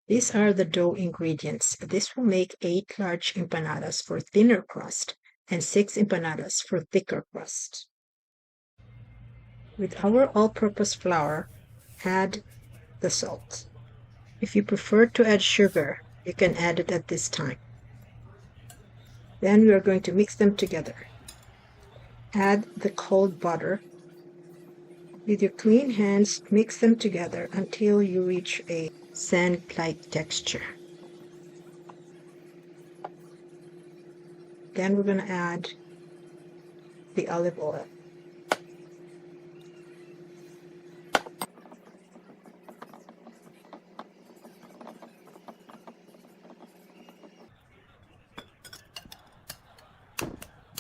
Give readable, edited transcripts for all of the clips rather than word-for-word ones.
These are the dough ingredients. This will make 8 large empanadas for thinner crust and 6 empanadas for thicker crust. With our all-purpose flour, add the salt. If you prefer to add sugar, you can add it at this time. Then we are going to mix them together. Add the cold butter. With your clean hands, mix them together until you reach a sand-like texture. Then we're going to add the olive oil.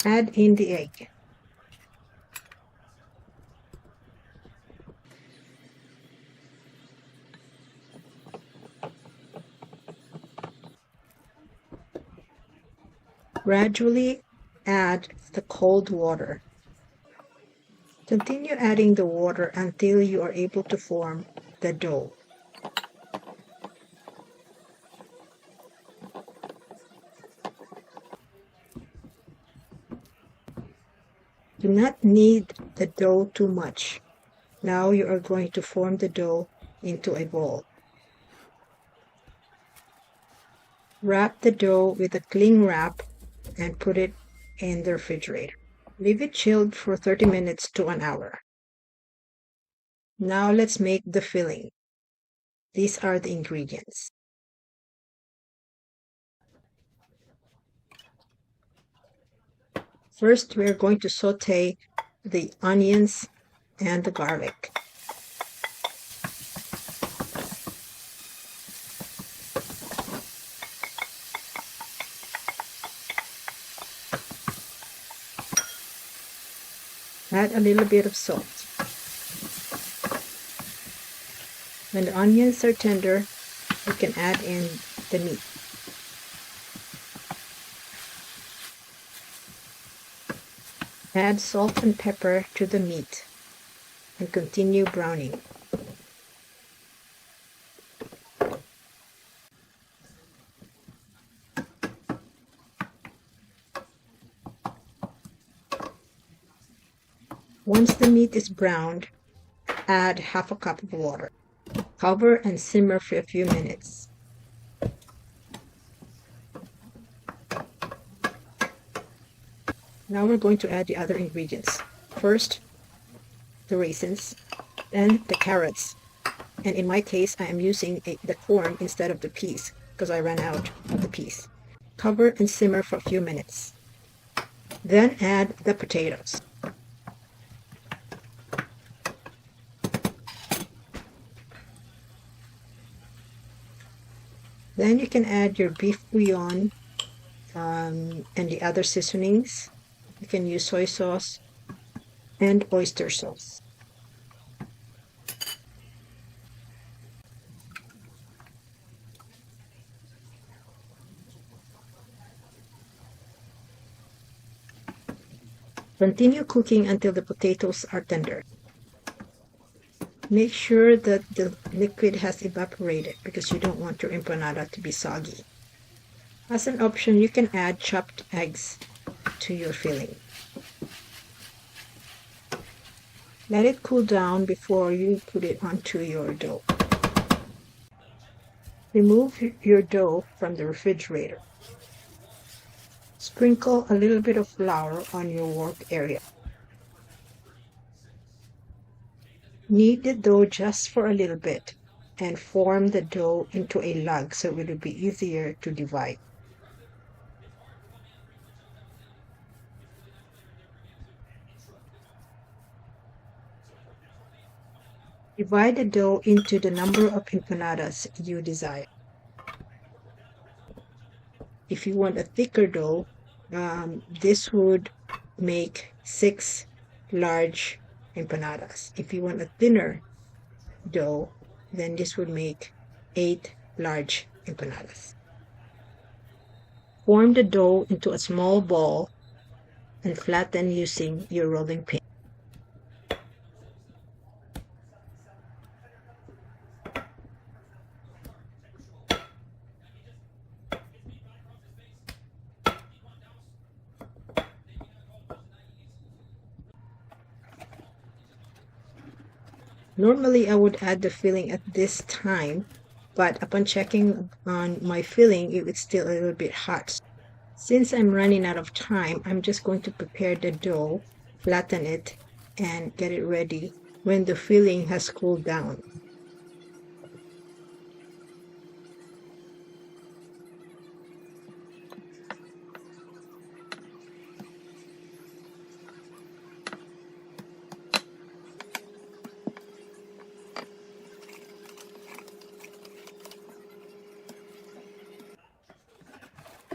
Add in the egg. Gradually add the cold water. Continue adding the water until you are able to form the dough. Do not knead the dough too much. Now you are going to form the dough into a ball. Wrap the dough with a cling wrap and put it in the refrigerator. Leave it chilled for 30 minutes to an hour. Now let's make the filling. These are the ingredients. First, we're going to saute the onions and the garlic. Add a little bit of salt. When the onions are tender, you can add in the meat. Add salt and pepper to the meat and continue browning. Once the meat is browned, add half a cup of water. Cover and simmer for a few minutes. Now we're going to add the other ingredients. First, the raisins, then the carrots, and in my case I am using the corn instead of the peas because I ran out of the peas. Cover and simmer for a few minutes. Then add the potatoes. Then you can add your beef bouillon and the other seasonings. You can use soy sauce and oyster sauce. Continue cooking until the potatoes are tender. Make sure that the liquid has evaporated because you don't want your empanada to be soggy. As an option, you can add chopped eggs to your filling. Let it cool down before you put it onto your dough. Remove your dough from the refrigerator. Sprinkle a little bit of flour on your work area. Knead the dough just for a little bit and form the dough into a lug so it will be easier to divide. Divide the dough into the number of empanadas you desire. If you want a thicker dough, this would make 6 large empanadas. If you want a thinner dough, then this would make 8 large empanadas. Form the dough into a small ball and flatten using your rolling pin. Normally, I would add the filling at this time, but upon checking on my filling, it was still a little bit hot. Since I'm running out of time, I'm just going to prepare the dough, flatten it, and get it ready when the filling has cooled down.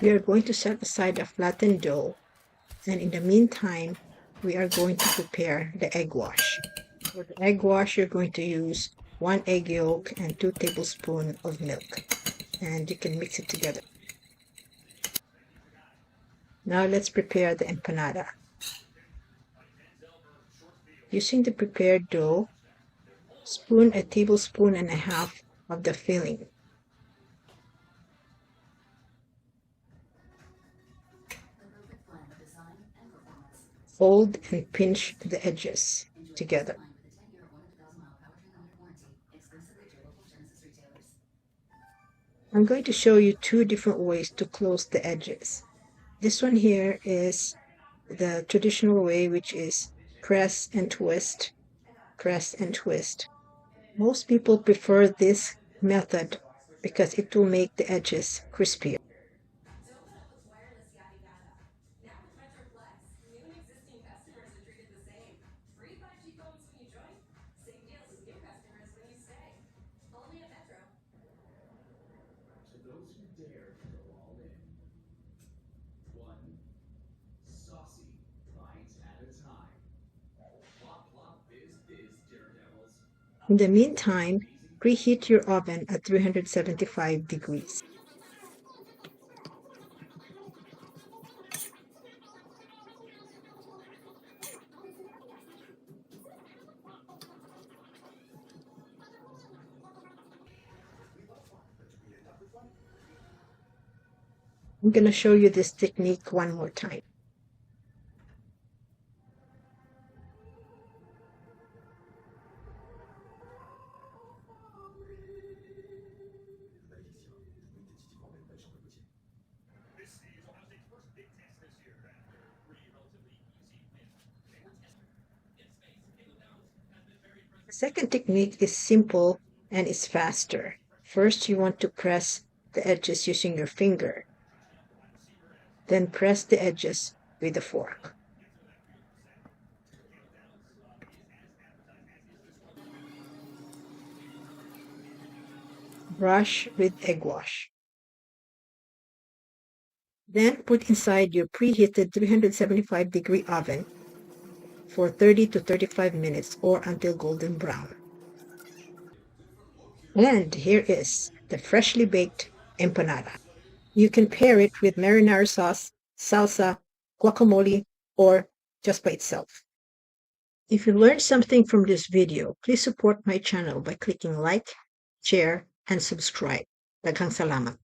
We are going to set aside a flattened dough, and in the meantime, we are going to prepare the egg wash. For the egg wash, you're going to use 1 egg yolk and 2 tablespoons of milk, and you can mix it together. Now let's prepare the empanada. Using the prepared dough, spoon a tablespoon and a half of the filling. Fold and pinch the edges together. I'm going to show you 2 different ways to close the edges. This one here is the traditional way, which is press and twist, press and twist. Most people prefer this method because it will make the edges crispier. In the meantime, preheat your oven at 375 degrees. I'm going to show you this technique one more time. The second technique is simple and is faster. First, you want to press the edges using your finger. Then press the edges with a fork. Brush with egg wash. Then put inside your preheated 375-degree oven for 30 to 35 minutes or until golden brown. And here is the freshly baked empanada. You can pair it with marinara sauce, salsa, guacamole, or just by itself. If you learned something from this video, please support my channel by clicking like, share, and subscribe. Daghang salamat.